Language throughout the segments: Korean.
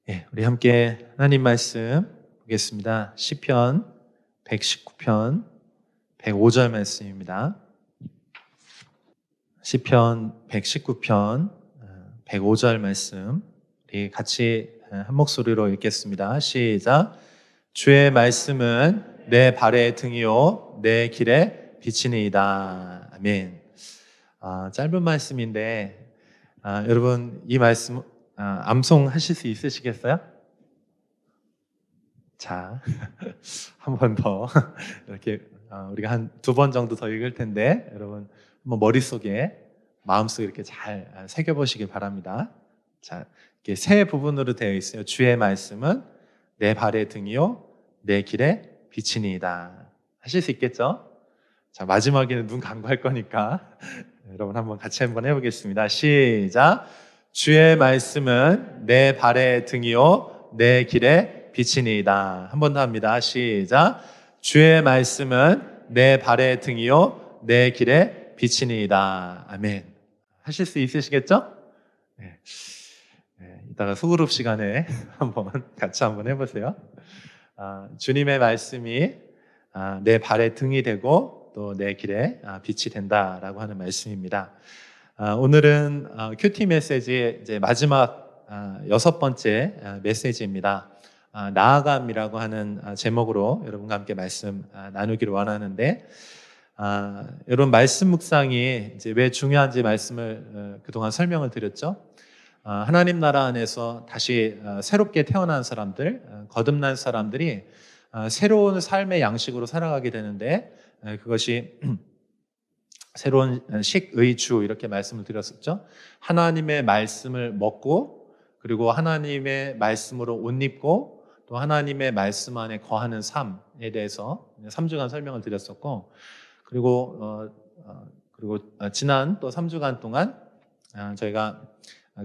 예, 우리 함께 하나님 말씀 보겠습니다. 시편 119편 105절 말씀입니다. 시편 119편 105절 말씀 우리 같이 한 목소리로 읽겠습니다. 시작. 주의 말씀은 내 발의 등이요 내 길에 비치니이다. 아멘. 짧은 말씀인데 여러분 이 말씀 암송하실 수 있으시겠어요? 자, 한 번 더 이렇게 우리가 한 2번 정도 더 읽을 텐데 여러분 한번 머릿속에 마음속에 이렇게 잘 새겨보시길 바랍니다. 자, 이렇게 세 부분으로 되어 있어요. 주의 말씀은 내 발의 등이요 내 길에 비치니이다. 하실 수 있겠죠? 자, 마지막에는 눈 감고 할 거니까 여러분 한번 같이 한번 해보겠습니다. 시작. 주의 말씀은 내 발의 등이요 내 길에 비치니이다. 한 번 더 합니다. 시작. 주의 말씀은 내 발의 등이요 내 길에 비치니이다. 아멘. 하실 수 있으시겠죠? 네. 이따가 소그룹 시간에 한번 같이 한번 해보세요. 주님의 말씀이 내 발의 등이 되고 또 내 길에 빛이 된다라고 하는 말씀입니다. 오늘은 큐티 메시지의 이제 마지막 6번째 메시지입니다. 나아감이라고 하는 제목으로 여러분과 함께 말씀 나누기를 원하는데, 여러분 말씀 묵상이 이제 왜 중요한지 말씀을 그동안 설명을 드렸죠. 하나님 나라 안에서 다시 새롭게 태어난 사람들, 거듭난 사람들이 새로운 삶의 양식으로 살아가게 되는데, 그것이 새로운 식의 주 이렇게 말씀을 드렸었죠. 하나님의 말씀을 먹고 그리고 하나님의 말씀으로 옷 입고 또 하나님의 말씀 안에 거하는 삶에 대해서 3주간 설명을 드렸었고, 그리고 지난 또 3주간 동안 저희가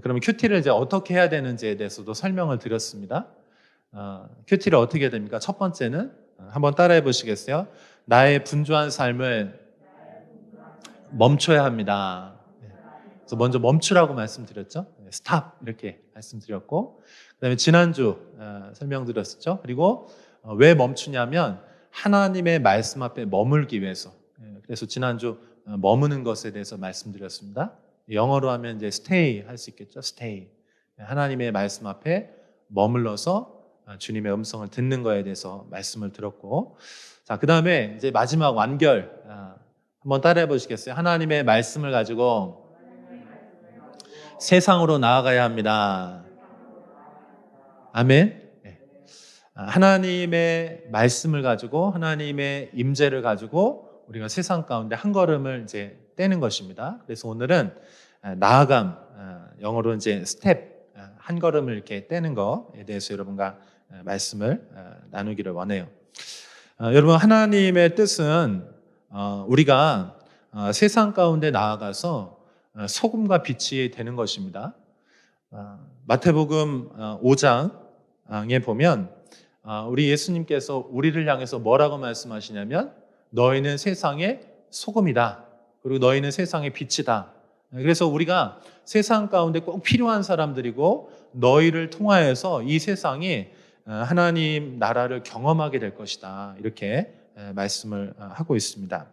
그러면 큐티를 이제 어떻게 해야 되는지에 대해서도 설명을 드렸습니다. 큐티를 어떻게 해야 됩니까? 첫 번째는 한번 따라해 보시겠어요? 나의 분주한 삶을 멈춰야 합니다. 그래서 먼저 멈추라고 말씀드렸죠. 스탑 이렇게 말씀드렸고, 그다음에 지난주 설명드렸었죠. 그리고 왜 멈추냐면 하나님의 말씀 앞에 머물기 위해서. 그래서 지난주 머무는 것에 대해서 말씀드렸습니다. 영어로 하면 이제 stay 할 수 있겠죠. stay. 하나님의 말씀 앞에 머물러서 주님의 음성을 듣는 거에 대해서 말씀을 드렸고, 자, 그다음에 이제 마지막 완결 한번 따라해 보시겠어요? 하나님의 말씀을 가지고 세상으로 나아가야 합니다. 아멘. 하나님의 말씀을 가지고 하나님의 임재를 가지고 우리가 세상 가운데 한 걸음을 이제 떼는 것입니다. 그래서 오늘은 나아감, 영어로 이제 스텝, 한 걸음을 이렇게 떼는 것에 대해서 여러분과 말씀을 나누기를 원해요. 여러분, 하나님의 뜻은 우리가 세상 가운데 나아가서 소금과 빛이 되는 것입니다. 마태복음 5장에 보면 우리 예수님께서 우리를 향해서 뭐라고 말씀하시냐면 너희는 세상의 소금이다. 그리고 너희는 세상의 빛이다. 그래서 우리가 세상 가운데 꼭 필요한 사람들이고 너희를 통하여서 이 세상이 하나님 나라를 경험하게 될 것이다. 이렇게 말씀을 하고 있습니다.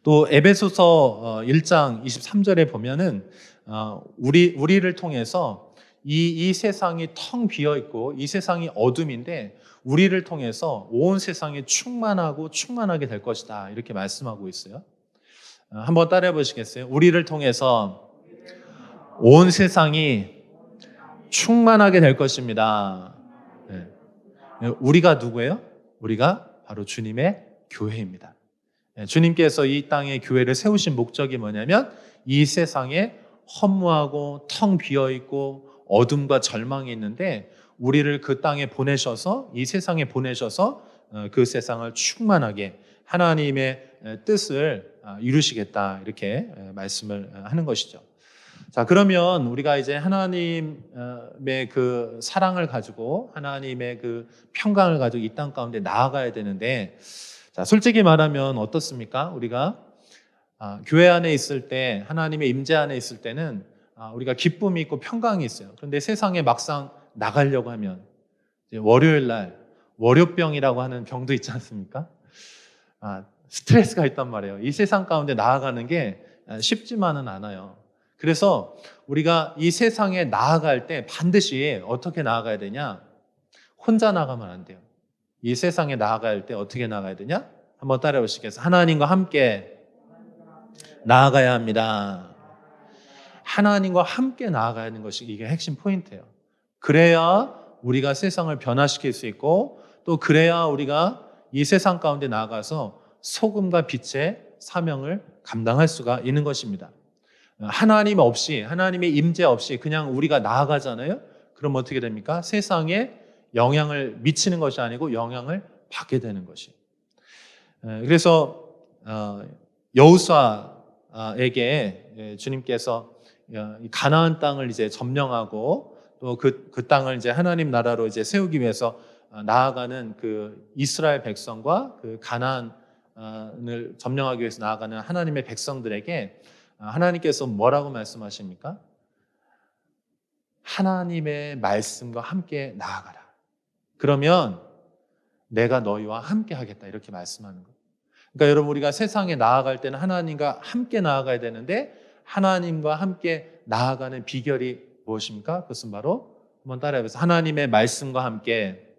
또 에베소서 1장 23절에 보면은 우리를 통해서 이 세상이 텅 비어 있고 이 세상이 어둠인데 우리를 통해서 온 세상이 충만하고 충만하게 될 것이다. 이렇게 말씀하고 있어요. 한번 따라해 보시겠어요? 우리를 통해서 온 세상이 충만하게 될 것입니다. 네. 우리가 누구예요? 우리가 바로 주님의 교회입니다. 주님께서 이 땅에 교회를 세우신 목적이 뭐냐면 이 세상에 허무하고 텅 비어있고 어둠과 절망이 있는데 우리를 그 땅에 보내셔서 이 세상에 보내셔서 그 세상을 충만하게 하나님의 뜻을 이루시겠다 이렇게 말씀을 하는 것이죠. 자, 그러면 우리가 이제 하나님의 그 사랑을 가지고 하나님의 그 평강을 가지고 이 땅 가운데 나아가야 되는데, 자, 솔직히 말하면 어떻습니까? 우리가 교회 안에 있을 때, 하나님의 임재 안에 있을 때는 우리가 기쁨이 있고 평강이 있어요. 그런데 세상에 막상 나가려고 하면 이제 월요일 날 월요병이라고 하는 병도 있지 않습니까? 스트레스가 있단 말이에요. 이 세상 가운데 나아가는 게 쉽지만은 않아요. 그래서 우리가 이 세상에 나아갈 때 반드시 어떻게 나아가야 되냐? 혼자 나가면 안 돼요. 이 세상에 나아갈 때 어떻게 나가야 되냐? 한번 따라해 보시겠어요? 하나님과 함께 나아가야 합니다. 하나님과 함께 나아가야 하는 것이 이게 핵심 포인트예요. 그래야 우리가 세상을 변화시킬 수 있고 또 그래야 우리가 이 세상 가운데 나아가서 소금과 빛의 사명을 감당할 수가 있는 것입니다. 하나님 없이, 하나님의 임재 없이 그냥 우리가 나아가잖아요. 그럼 어떻게 됩니까? 세상에 영향을 미치는 것이 아니고 영향을 받게 되는 것이. 그래서 여호수아에게 주님께서 가나안 땅을 이제 점령하고 또 그 땅을 이제 하나님 나라로 이제 세우기 위해서 나아가는 그 이스라엘 백성과 그 가나안을 점령하기 위해서 나아가는 하나님의 백성들에게 하나님께서 뭐라고 말씀하십니까? 하나님의 말씀과 함께 나아가라. 그러면 내가 너희와 함께 하겠다. 이렇게 말씀하는 거예요. 그러니까 여러분 우리가 세상에 나아갈 때는 하나님과 함께 나아가야 되는데 하나님과 함께 나아가는 비결이 무엇입니까? 그것은 바로 한번 따라해보세요. 하나님의 말씀과 함께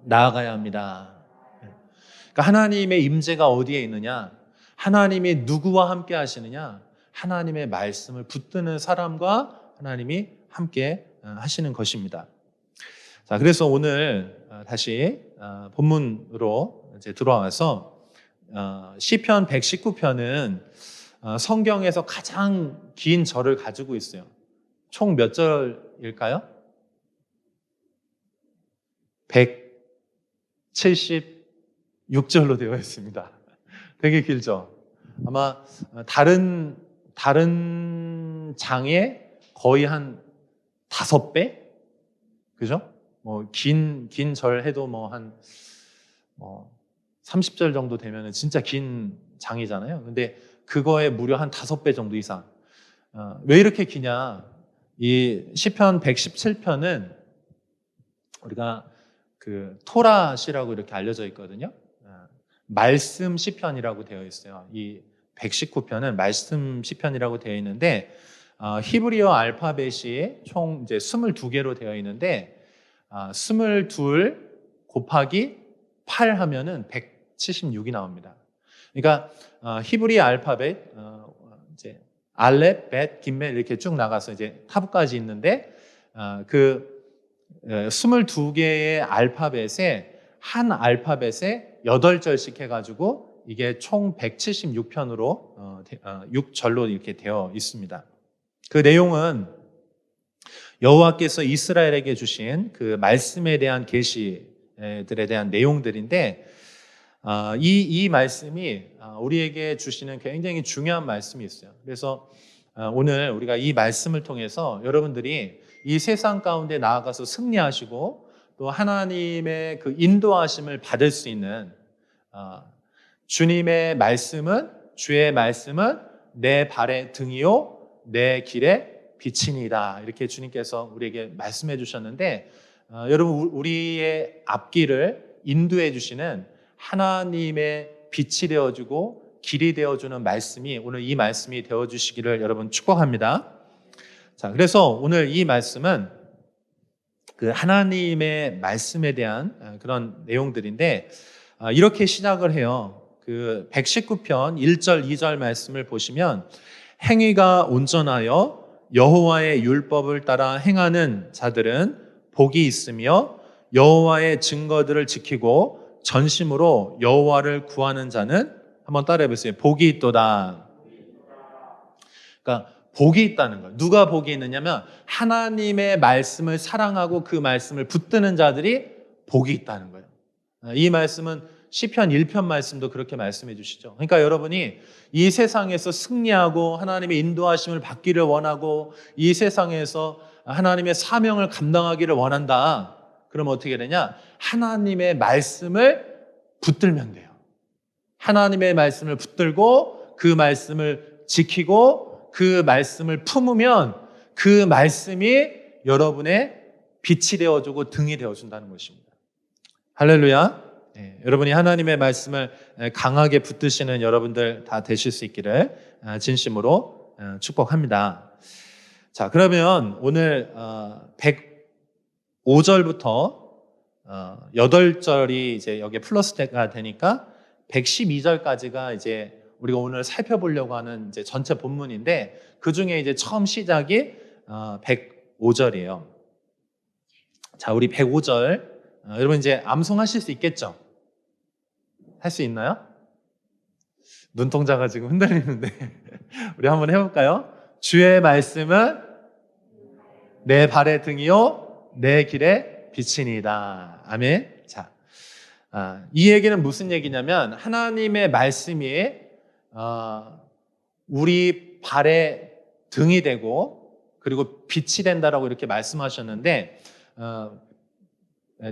나아가야 합니다. 그러니까 하나님의 임재가 어디에 있느냐? 하나님이 누구와 함께 하시느냐? 하나님의 말씀을 붙드는 사람과 하나님이 함께 하시는 것입니다. 자, 그래서 오늘 다시 본문으로 이제 들어와서 시편 119편은 성경에서 가장 긴 절을 가지고 있어요. 총 몇 절일까요? 176절로 되어 있습니다. 되게 길죠? 아마 다른 장에 거의 한 5배? 그죠? 긴 절 해도 한 30절 정도 되면 진짜 긴 장이잖아요. 근데 그거에 무려 한 5배 정도 이상. 왜 이렇게 기냐? 이 시편 117편은 우리가 그 토라시라고 이렇게 알려져 있거든요. 말씀 시편이라고 되어 있어요. 이 119편은 말씀 시편이라고 되어 있는데 히브리어 알파벳이 총 이제 22개로 되어 있는데 22 곱하기 8 하면은 176이 나옵니다. 그러니까 히브리 알파벳 이제 알렙, 벳, 김멜 이렇게 쭉 나가서 이제 타브까지 있는데 그 22개의 알파벳에 한 알파벳에 8절씩 해가지고 이게 총 176편으로 6절로 이렇게 되어 있습니다. 그 내용은 여호와께서 이스라엘에게 주신 그 말씀에 대한 계시들에 대한 내용들인데 이 말씀이 우리에게 주시는 굉장히 중요한 말씀이 있어요. 그래서 오늘 우리가 이 말씀을 통해서 여러분들이 이 세상 가운데 나아가서 승리하시고 또 하나님의 그 인도하심을 받을 수 있는 주님의 말씀은 주의 말씀은 내 발의 등이요 내 길의 빛이니이다. 이렇게 주님께서 우리에게 말씀해 주셨는데 여러분 우리의 앞길을 인도해 주시는 하나님의 빛이 되어주고 길이 되어주는 말씀이 오늘 이 말씀이 되어주시기를 여러분 축복합니다. 자, 그래서 오늘 이 말씀은 그 하나님의 말씀에 대한 그런 내용들인데 이렇게 시작을 해요. 그 119편 1절 2절 말씀을 보시면 행위가 온전하여 여호와의 율법을 따라 행하는 자들은 복이 있으며 여호와의 증거들을 지키고 전심으로 여호와를 구하는 자는 한번 따라해 보세요. 복이 있도다. 그러니까 복이 있다는 거예요. 누가 복이 있느냐면 하나님의 말씀을 사랑하고 그 말씀을 붙드는 자들이 복이 있다는 거예요. 이 말씀은 시편 1편 말씀도 그렇게 말씀해 주시죠. 그러니까 여러분이 이 세상에서 승리하고 하나님의 인도하심을 받기를 원하고 이 세상에서 하나님의 사명을 감당하기를 원한다. 그러면 어떻게 되냐? 하나님의 말씀을 붙들면 돼요. 하나님의 말씀을 붙들고 그 말씀을 지키고 그 말씀을 품으면 그 말씀이 여러분의 빛이 되어주고 등이 되어준다는 것입니다. 할렐루야. 여러분이 하나님의 말씀을 강하게 붙드시는 여러분들 다 되실 수 있기를 진심으로 축복합니다. 자, 그러면 오늘 105절부터 8절이 이제 여기에 플러스가 되니까 112절까지가 이제 우리가 오늘 살펴보려고 하는 이제 전체 본문인데 그 중에 이제 처음 시작이 105절이에요. 자, 우리 105절 여러분 이제 암송하실 수 있겠죠? 할 수 있나요? 눈동자가 지금 흔들리는데 우리 한번 해볼까요? 주의 말씀은 내 발의 등이요 내 길의 빛이니이다. 아멘. 자, 이 얘기는 무슨 얘기냐면 하나님의 말씀이 우리 발의 등이 되고 그리고 빛이 된다라고 이렇게 말씀하셨는데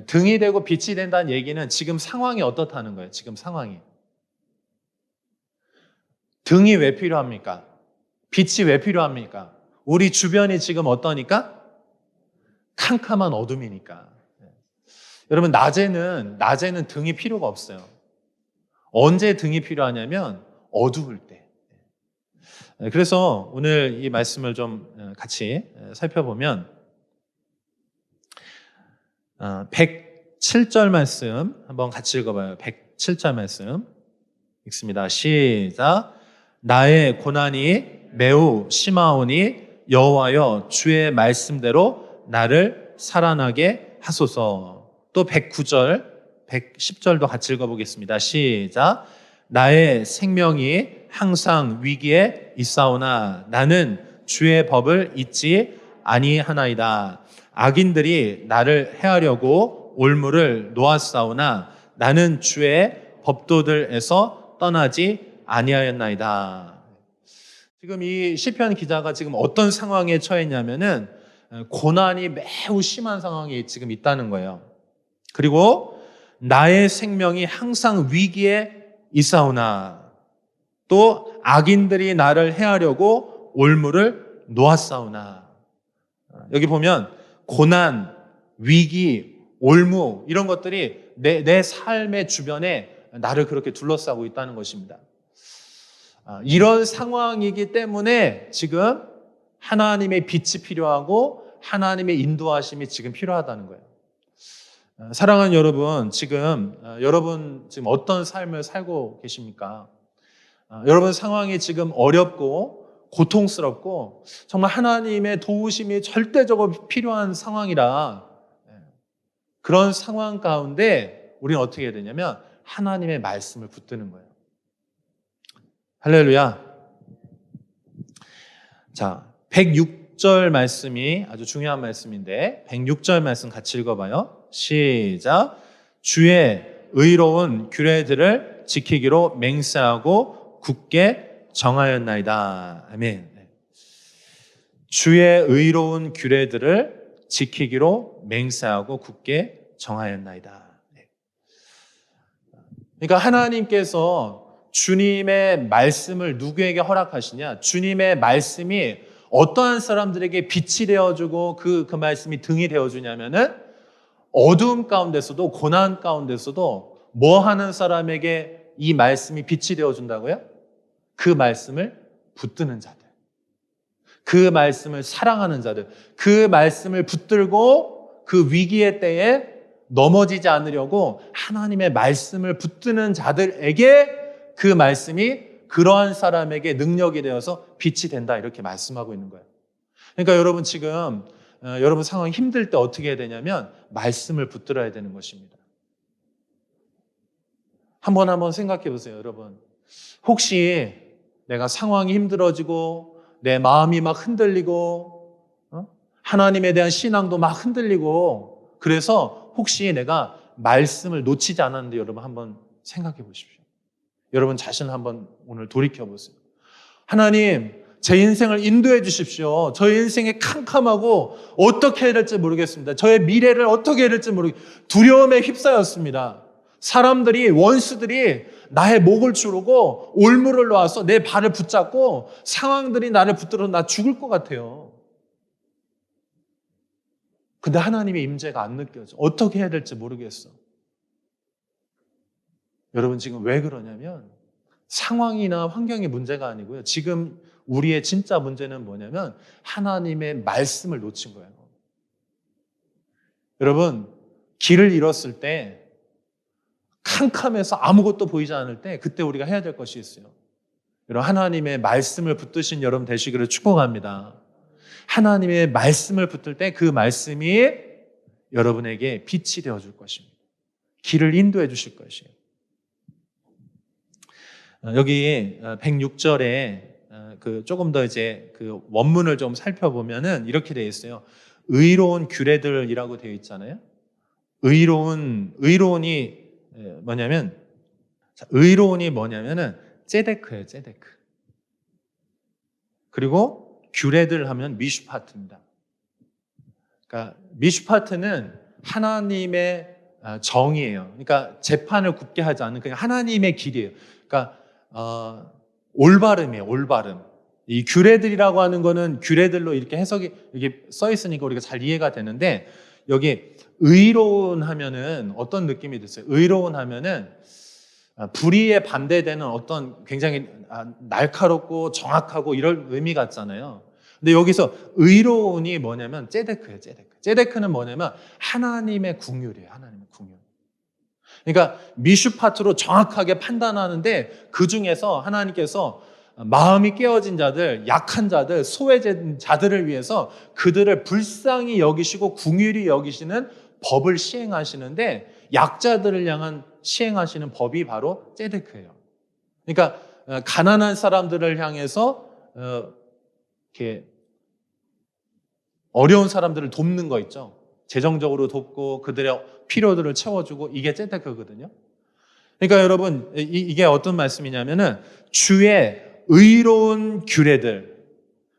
등이 되고 빛이 된다는 얘기는 지금 상황이 어떻다는 거예요. 지금 상황이. 등이 왜 필요합니까? 빛이 왜 필요합니까? 우리 주변이 지금 어떠니까? 캄캄한 어둠이니까. 여러분 낮에는 등이 필요가 없어요. 언제 등이 필요하냐면 어두울 때. 그래서 오늘 이 말씀을 좀 같이 살펴보면 107절 말씀 한번 같이 읽어봐요. 107절 말씀 읽습니다. 시작. 나의 고난이 매우 심하오니 여호와여 주의 말씀대로 나를 살아나게 하소서. 또 109절, 110절도 같이 읽어보겠습니다. 시작. 나의 생명이 항상 위기에 있사오나 나는 주의 법을 잊지 아니하나이다. 악인들이 나를 해하려고 올무를 놓았사오나 나는 주의 법도들에서 떠나지 아니하였나이다. 지금 이 시편 기자가 지금 어떤 상황에 처했냐면은 고난이 매우 심한 상황이 지금 있다는 거예요. 그리고 나의 생명이 항상 위기에 있사오나 또 악인들이 나를 해하려고 올무를 놓았사오나. 여기 보면 고난, 위기, 올무 이런 것들이 내 삶의 주변에 나를 그렇게 둘러싸고 있다는 것입니다. 이런 상황이기 때문에 지금 하나님의 빛이 필요하고 하나님의 인도하심이 지금 필요하다는 거예요. 사랑하는 여러분, 여러분 지금 어떤 삶을 살고 계십니까? 여러분 상황이 지금 어렵고 고통스럽고 정말 하나님의 도우심이 절대적으로 필요한 상황이라 그런 상황 가운데 우리는 어떻게 해야 되냐면 하나님의 말씀을 붙드는 거예요. 할렐루야. 자, 106절 말씀이 아주 중요한 말씀인데 106절 말씀 같이 읽어봐요. 시작. 주의 의로운 규례들을 지키기로 맹세하고 굳게 정하였나이다. 아멘. 주의 의로운 규례들을 지키기로 맹세하고 굳게 정하였나이다. 그러니까 하나님께서 주님의 말씀을 누구에게 허락하시냐? 주님의 말씀이 어떠한 사람들에게 빛이 되어주고 그 말씀이 등이 되어주냐면은 어두움 가운데서도 고난 가운데서도 뭐 하는 사람에게 이 말씀이 빛이 되어준다고요? 그 말씀을 붙드는 자들, 그 말씀을 사랑하는 자들, 그 말씀을 붙들고 그 위기의 때에 넘어지지 않으려고 하나님의 말씀을 붙드는 자들에게 그 말씀이 그러한 사람에게 능력이 되어서 빛이 된다 이렇게 말씀하고 있는 거예요. 그러니까 여러분 지금 여러분 상황이 힘들 때 어떻게 해야 되냐면 말씀을 붙들어야 되는 것입니다. 한번 생각해 보세요, 여러분. 혹시 내가 상황이 힘들어지고 내 마음이 막 흔들리고 하나님에 대한 신앙도 막 흔들리고 그래서 혹시 내가 말씀을 놓치지 않았는데 여러분 한번 생각해 보십시오. 여러분 자신을 한번 오늘 돌이켜 보세요. 하나님, 제 인생을 인도해 주십시오. 저의 인생이 캄캄하고 어떻게 해야 될지 모르겠습니다. 저의 미래를 어떻게 해야 될지 모르겠습니다. 두려움에 휩싸였습니다. 사람들이, 원수들이 나의 목을 조르고 올무를 놓아서 내 발을 붙잡고 상황들이 나를 붙들어서 나 죽을 것 같아요. 근데 하나님의 임재가 안 느껴져. 어떻게 해야 될지 모르겠어. 여러분 지금 왜 그러냐면 상황이나 환경의 문제가 아니고요. 지금 우리의 진짜 문제는 뭐냐면 하나님의 말씀을 놓친 거예요. 여러분 길을 잃었을 때 캄캄해서 아무것도 보이지 않을 때 그때 우리가 해야 될 것이 있어요. 여러분 하나님의 말씀을 붙드신 여러분 되시기를 축복합니다. 하나님의 말씀을 붙들 때 그 말씀이 여러분에게 빛이 되어줄 것입니다. 길을 인도해 주실 것이에요. 여기 106절에 조금 더 이제 그 원문을 좀 살펴보면은 이렇게 되어 있어요. 의로운 규례들이라고 되어 있잖아요. 의로운이 뭐냐면은 ጼ데크예요, ጼ데크. 그리고 규례들 하면 미슈파트입니다. 그러니까 미슈파트는 하나님의 정의예요. 그러니까 재판을 굽게 하지 않는 그냥 하나님의 길이에요. 그러니까 올바름이에요, 올바름. 이 규례들이라고 하는 거는 규례들로 이렇게 해석이 이게 써 있으니까 우리가 잘 이해가 되는데 여기 의로운 하면은 어떤 느낌이 드세요? 의로운 하면은 불의에 반대되는 어떤 굉장히 날카롭고 정확하고 이런 의미 같잖아요. 근데 여기서 의로운이 뭐냐면 ጼ데크예요, ጼ데크. ጼ데크는 뭐냐면 하나님의 궁율이에요, 하나님의 궁율. 그러니까 미슈파트로 정확하게 판단하는데 그 중에서 하나님께서 마음이 깨어진 자들, 약한 자들, 소외된 자들을 위해서 그들을 불쌍히 여기시고 궁휼히 여기시는 법을 시행하시는데 약자들을 향한 시행하시는 법이 바로 ጼ데크예요. 그러니까 가난한 사람들을 향해서 이렇게 어려운 사람들을 돕는 거 있죠. 재정적으로 돕고 그들의 필요들을 채워주고 이게 ጼ데크거든요. 그러니까 여러분 이게 어떤 말씀이냐면은 주의 의로운 규례들.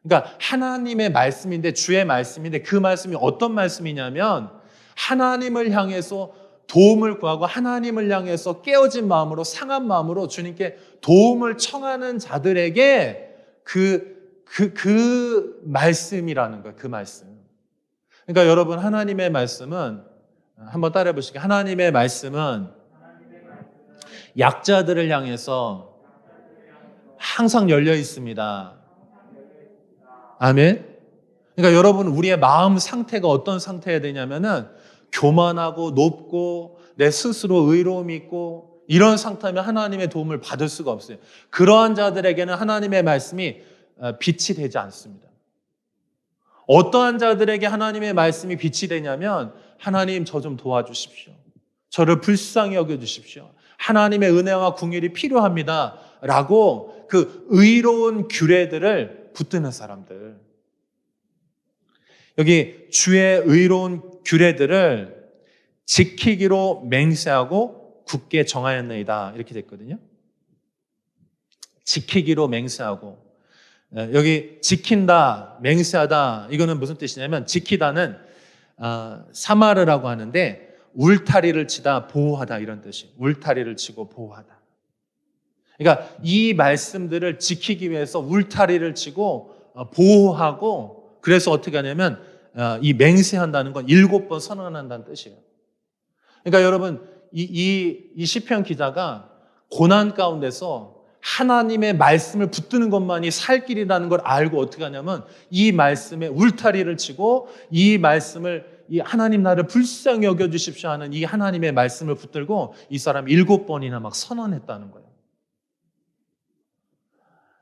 그러니까 하나님의 말씀인데 주의 말씀인데 그 말씀이 어떤 말씀이냐면 하나님을 향해서 도움을 구하고 하나님을 향해서 깨어진 마음으로 상한 마음으로 주님께 도움을 청하는 자들에게 그 말씀이라는 거예요. 그 말씀. 그러니까 여러분 하나님의 말씀은 한번 따라해 보시겠어요? 하나님의 말씀은 약자들을 향해서 항상 열려 있습니다. 아멘. 그러니까 여러분 우리의 마음 상태가 어떤 상태여야 되냐면은 교만하고 높고 내 스스로 의로움이 있고 이런 상태면 하나님의 도움을 받을 수가 없어요. 그러한 자들에게는 하나님의 말씀이 빛이 되지 않습니다. 어떠한 자들에게 하나님의 말씀이 빛이 되냐면 하나님 저 좀 도와주십시오. 저를 불쌍히 여겨주십시오. 하나님의 은혜와 궁율이 필요합니다. 라고 그 의로운 규례들을 붙드는 사람들. 여기 주의 의로운 규례들을 지키기로 맹세하고 굳게 정하였나이다. 이렇게 됐거든요. 지키기로 맹세하고. 여기 지킨다, 맹세하다 이거는 무슨 뜻이냐면 지키다는 사마르라고 하는데 울타리를 치다, 보호하다 이런 뜻이에요. 울타리를 치고 보호하다. 그러니까 이 말씀들을 지키기 위해서 울타리를 치고 보호하고 그래서 어떻게 하냐면 이 맹세한다는 건 7번 선언한다는 뜻이에요. 그러니까 여러분 이 시편 기자가 고난 가운데서 하나님의 말씀을 붙드는 것만이 살 길이라는 걸 알고 어떻게 하냐면 이 말씀에 울타리를 치고 이 말씀을 이 하나님 나를 불쌍히 여겨주십시오 하는 이 하나님의 말씀을 붙들고 이 사람이 7번이나 막 선언했다는 거예요.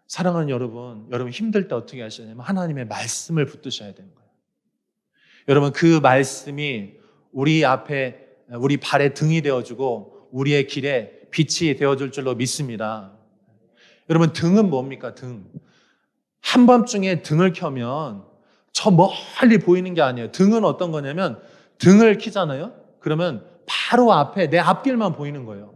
사랑하는 여러분 힘들 때 어떻게 하시냐면 하나님의 말씀을 붙드셔야 되는 거예요. 여러분 그 말씀이 우리 앞에 우리 발에 등이 되어주고 우리의 길에 빛이 되어줄 줄로 믿습니다. 여러분 등은 뭡니까? 등. 한밤중에 등을 켜면 저 멀리 보이는 게 아니에요. 등은 어떤 거냐면 등을 켜잖아요. 그러면 바로 앞에 내 앞길만 보이는 거예요.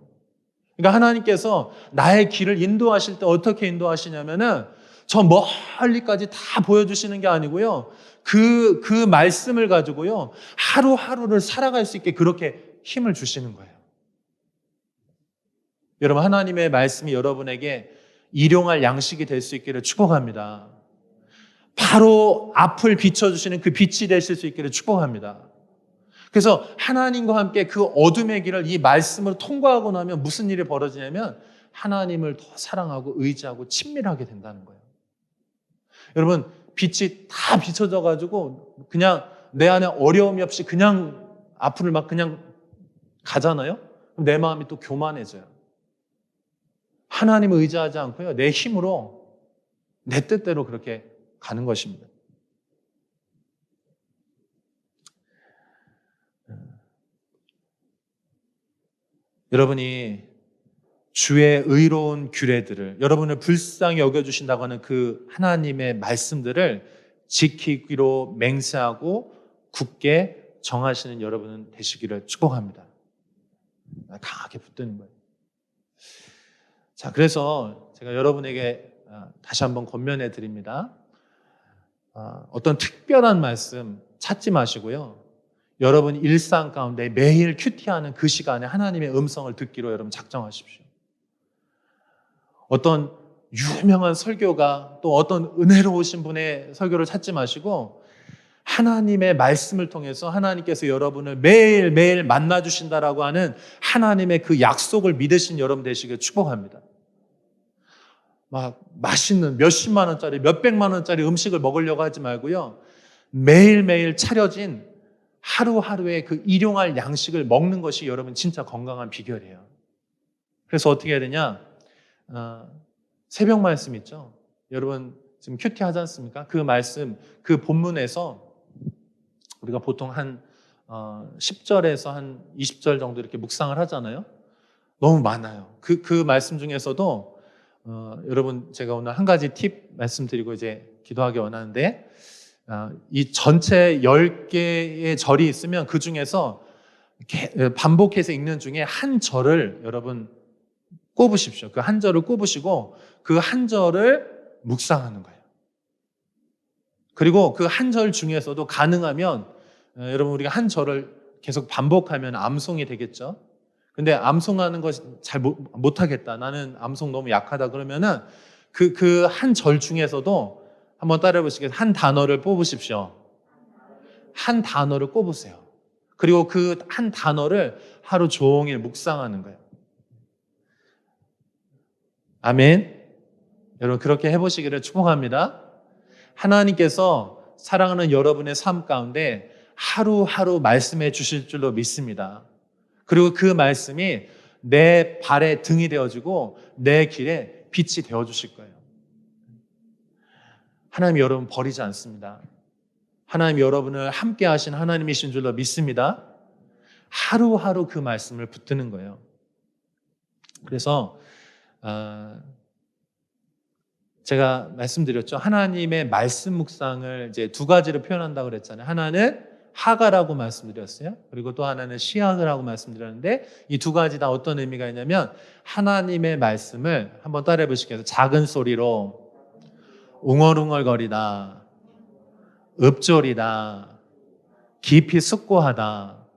그러니까 하나님께서 나의 길을 인도하실 때 어떻게 인도하시냐면은 저 멀리까지 다 보여주시는 게 아니고요. 그 말씀을 가지고요. 하루하루를 살아갈 수 있게 그렇게 힘을 주시는 거예요. 여러분, 하나님의 말씀이 여러분에게 일용할 양식이 될 수 있기를 축복합니다. 바로 앞을 비춰주시는 그 빛이 되실 수 있기를 축복합니다. 그래서 하나님과 함께 그 어둠의 길을 이 말씀으로 통과하고 나면 무슨 일이 벌어지냐면 하나님을 더 사랑하고 의지하고 친밀하게 된다는 거예요. 여러분, 빛이 다 비춰져 가지고 그냥 내 안에 어려움이 없이 그냥 앞을 막 그냥 가잖아요. 그럼 내 마음이 또 교만해져요. 하나님을 의지하지 않고요, 내 힘으로 내 뜻대로 그렇게 가는 것입니다. 여러분이 주의 의로운 규례들을, 여러분을 불쌍히 여겨주신다고 하는 그 하나님의 말씀들을 지키기로 맹세하고 굳게 정하시는 여러분은 되시기를 축복합니다. 강하게 붙드는 거예요. 자, 그래서 제가 여러분에게 다시 한번 권면해 드립니다. 어떤 특별한 말씀 찾지 마시고요, 여러분 일상 가운데 매일 큐티하는 그 시간에 하나님의 음성을 듣기로 여러분 작정하십시오. 어떤 유명한 설교가 또 어떤 은혜로우신 분의 설교를 찾지 마시고 하나님의 말씀을 통해서 하나님께서 여러분을 매일매일 만나주신다라고 하는 하나님의 그 약속을 믿으신 여러분 되시길 축복합니다. 막 맛있는 몇십만 원짜리 몇백만 원짜리 음식을 먹으려고 하지 말고요, 매일매일 차려진 하루하루의 그 일용할 양식을 먹는 것이 여러분 진짜 건강한 비결이에요. 그래서 어떻게 해야 되냐, 새벽 말씀 있죠. 여러분 지금 큐티 하지 않습니까? 그 말씀, 그 본문에서 우리가 보통 한 10절에서 한 20절 정도 이렇게 묵상을 하잖아요. 너무 많아요. 그 말씀 중에서도 여러분 제가 오늘 한 가지 팁 말씀드리고 이제 기도하기 원하는데, 이 전체 10개의 절이 있으면 그 중에서 반복해서 읽는 중에 한 절을 여러분 꼽으십시오. 그 한 절을 꼽으시고 그 한 절을 묵상하는 거예요. 그리고 그 한 절 중에서도 가능하면 여러분 우리가 한 절을 계속 반복하면 암송이 되겠죠. 근데 암송하는 것 잘 못하겠다, 나는 암송 너무 약하다 그러면은 그 한 절 중에서도 한번 따라해 보시겠어요? 한 단어를 뽑으십시오. 한 단어를 꼽으세요. 그리고 그 한 단어를 하루 종일 묵상하는 거예요. 아멘. 여러분 그렇게 해보시기를 축복합니다. 하나님께서 사랑하는 여러분의 삶 가운데 하루하루 말씀해 주실 줄로 믿습니다. 그리고 그 말씀이 내 발의 등이 되어주고 내 길에 빛이 되어주실 거예요. 하나님이 여러분 버리지 않습니다. 하나님이 여러분을 함께 하신 하나님이신 줄로 믿습니다. 하루하루 그 말씀을 붙드는 거예요. 그래서 제가 말씀드렸죠. 하나님의 말씀 묵상을 이제 두 가지로 표현한다고 그랬잖아요. 하나는 하가라고 말씀드렸어요. 그리고 또 하나는 시하라고 말씀드렸는데 이 두 가지 다 어떤 의미가 있냐면 하나님의 말씀을 한번 따라해 보시겠어요? 작은 소리로 웅얼웅얼거리다, 읊조리다, 깊이 숙고하다.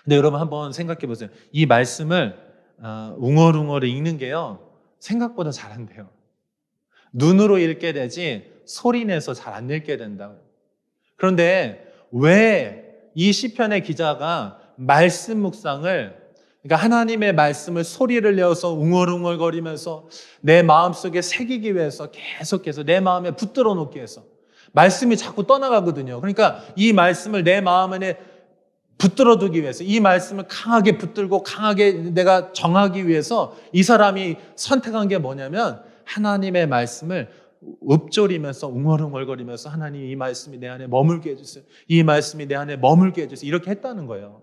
근데 여러분 한번 생각해 보세요. 이 말씀을 웅얼웅얼 읽는 게요, 생각보다 잘 안 돼요. 눈으로 읽게 되지 소리내서 잘 안 읽게 된다고요. 그런데 왜 이 시편의 기자가 말씀 묵상을, 그러니까 하나님의 말씀을 소리를 내어서 웅얼웅얼거리면서 내 마음속에 새기기 위해서 계속해서 내 마음에 붙들어 놓기 위해서, 말씀이 자꾸 떠나가거든요. 그러니까 이 말씀을 내 마음 안에 붙들어 두기 위해서, 이 말씀을 강하게 붙들고 강하게 내가 정하기 위해서 이 사람이 선택한 게 뭐냐면 하나님의 말씀을 읊조리면서 웅얼웅얼거리면서 하나님 이 말씀이 내 안에 머물게 해주세요. 이 말씀이 내 안에 머물게 해주세요. 이렇게 했다는 거예요.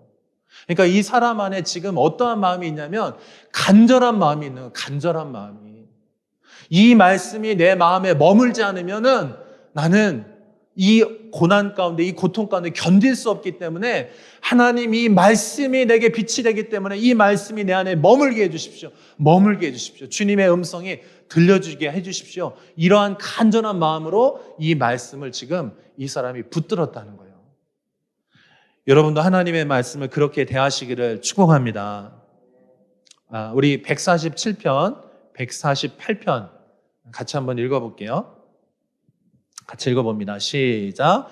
그러니까 이 사람 안에 지금 어떠한 마음이 있냐면 간절한 마음이 있는 거예요. 간절한 마음이. 이 말씀이 내 마음에 머물지 않으면은 나는 이 고난 가운데, 이 고통 가운데 견딜 수 없기 때문에 하나님 이 말씀이 내게 빛이 되기 때문에 이 말씀이 내 안에 머물게 해주십시오. 머물게 해주십시오. 주님의 음성이 들려주게 해주십시오. 이러한 간절한 마음으로 이 말씀을 지금 이 사람이 붙들었다는 거예요. 여러분도 하나님의 말씀을 그렇게 대하시기를 축복합니다. 우리 147편, 148편 같이 한번 읽어볼게요. 같이 읽어봅니다. 시작.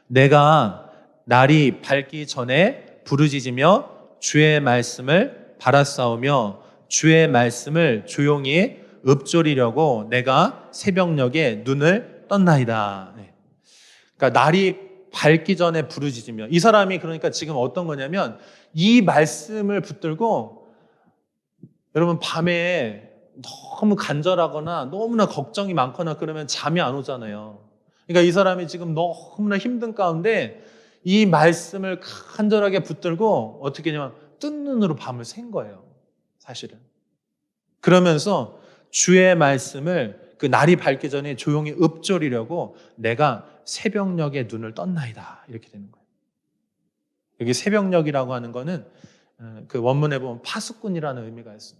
내가 날이 밝기 전에 부르짖으며 주의 말씀을 바라싸우며 주의 말씀을 조용히 읊조리려고 내가 새벽녘에 눈을 떴나이다. 그러니까 날이 밝기 전에 부르짖으며, 이 사람이 그러니까 지금 어떤 거냐면 이 말씀을 붙들고, 여러분 밤에 너무 간절하거나 너무나 걱정이 많거나 그러면 잠이 안 오잖아요. 그러니까 이 사람이 지금 너무나 힘든 가운데 이 말씀을 간절하게 붙들고 어떻게 하냐면 뜬 눈으로 밤을 샌 거예요, 사실은. 그러면서 주의 말씀을 그 날이 밝기 전에 조용히 읊조리려고 내가 새벽녘에 눈을 떴나이다, 이렇게 되는 거예요. 여기 새벽녘이라고 하는 거는 그 원문에 보면 파수꾼이라는 의미가 있어요.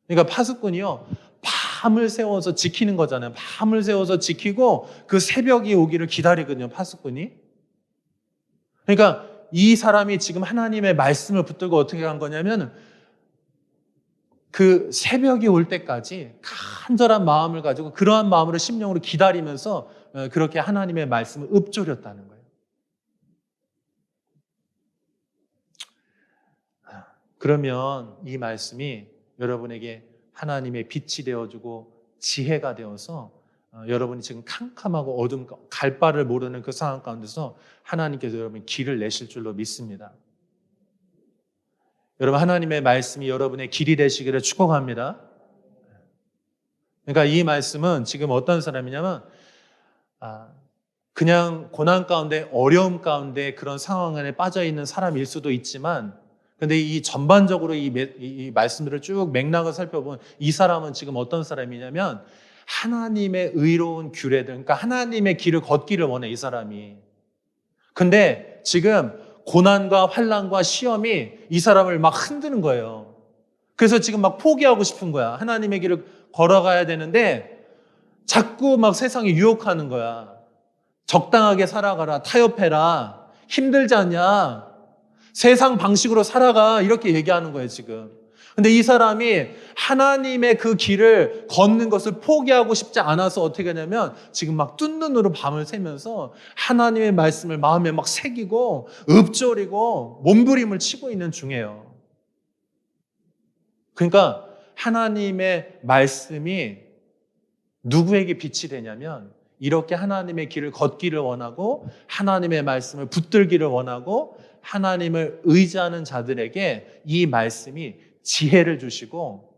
그러니까 파수꾼이요, 밤을 세워서 지키는 거잖아요. 밤을 세워서 지키고 그 새벽이 오기를 기다리거든요, 파수꾼이. 그러니까 이 사람이 지금 하나님의 말씀을 붙들고 어떻게 한 거냐면 그 새벽이 올 때까지 간절한 마음을 가지고 그러한 마음으로 심령으로 기다리면서 그렇게 하나님의 말씀을 읊조렸다는 거예요. 그러면 이 말씀이 여러분에게 하나님의 빛이 되어주고 지혜가 되어서 여러분이 지금 캄캄하고 어둠, 갈 바를 모르는 그 상황 가운데서 하나님께서 여러분 길을 내실 줄로 믿습니다. 여러분, 하나님의 말씀이 여러분의 길이 되시기를 축복합니다. 그러니까 이 말씀은 지금 어떤 사람이냐면 그냥 고난 가운데, 어려움 가운데 그런 상황 안에 빠져 있는 사람일 수도 있지만, 근데 이 전반적으로 이 말씀들을 쭉 맥락을 살펴보면 이 사람은 지금 어떤 사람이냐면 하나님의 의로운 규례들, 그러니까 하나님의 길을 걷기를 원해, 이 사람이. 근데 지금 고난과 환난과 시험이 이 사람을 막 흔드는 거예요. 그래서 지금 막 포기하고 싶은 거야. 하나님의 길을 걸어가야 되는데 자꾸 막 세상이 유혹하는 거야. 적당하게 살아가라, 타협해라, 힘들지 않냐, 세상 방식으로 살아가, 이렇게 얘기하는 거예요, 지금. 근데 이 사람이 하나님의 그 길을 걷는 것을 포기하고 싶지 않아서 어떻게 하냐면 지금 막 뜬 눈으로 밤을 새면서 하나님의 말씀을 마음에 막 새기고 읊조리고 몸부림을 치고 있는 중이에요. 그러니까 하나님의 말씀이 누구에게 빛이 되냐면 이렇게 하나님의 길을 걷기를 원하고 하나님의 말씀을 붙들기를 원하고 하나님을 의지하는 자들에게 이 말씀이 지혜를 주시고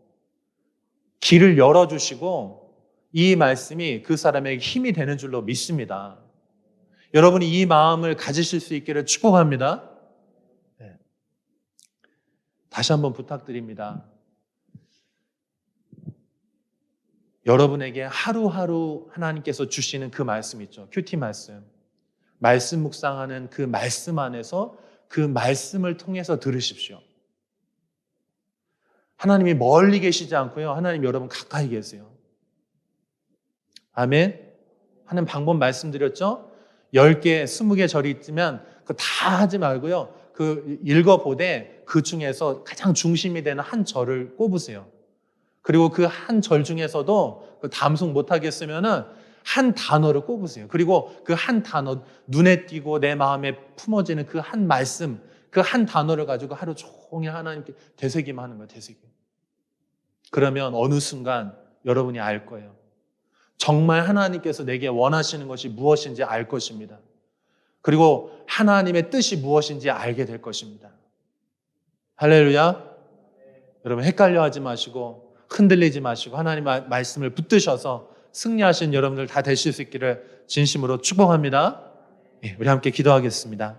길을 열어주시고 이 말씀이 그 사람에게 힘이 되는 줄로 믿습니다. 여러분이 이 마음을 가지실 수 있기를 축복합니다. 네. 다시 한번 부탁드립니다. 여러분에게 하루하루 하나님께서 주시는 그 말씀 있죠. 큐티 말씀. 말씀 묵상하는 그 말씀 안에서 그 말씀을 통해서 들으십시오. 하나님이 멀리 계시지 않고요. 하나님 여러분 가까이 계세요. 아멘. 하는 방법 말씀드렸죠? 10개, 20개 절이 있으면 그거 다 하지 말고요. 그 읽어보되 그 중에서 가장 중심이 되는 한 절을 꼽으세요. 그리고 그 한 절 중에서도 그 담송 못하겠으면은 한 단어를 꼽으세요. 그리고 그 한 단어, 눈에 띄고 내 마음에 품어지는 그 한 말씀, 그 한 단어를 가지고 하루 종일 하나님께 되새김 하는 거예요, 되새김. 그러면 어느 순간 여러분이 알 거예요. 정말 하나님께서 내게 원하시는 것이 무엇인지 알 것입니다. 그리고 하나님의 뜻이 무엇인지 알게 될 것입니다. 할렐루야. 여러분 헷갈려 하지 마시고 흔들리지 마시고 하나님의 말씀을 붙드셔서 승리하신 여러분들 다 되실 수 있기를 진심으로 축복합니다. 우리 함께 기도하겠습니다.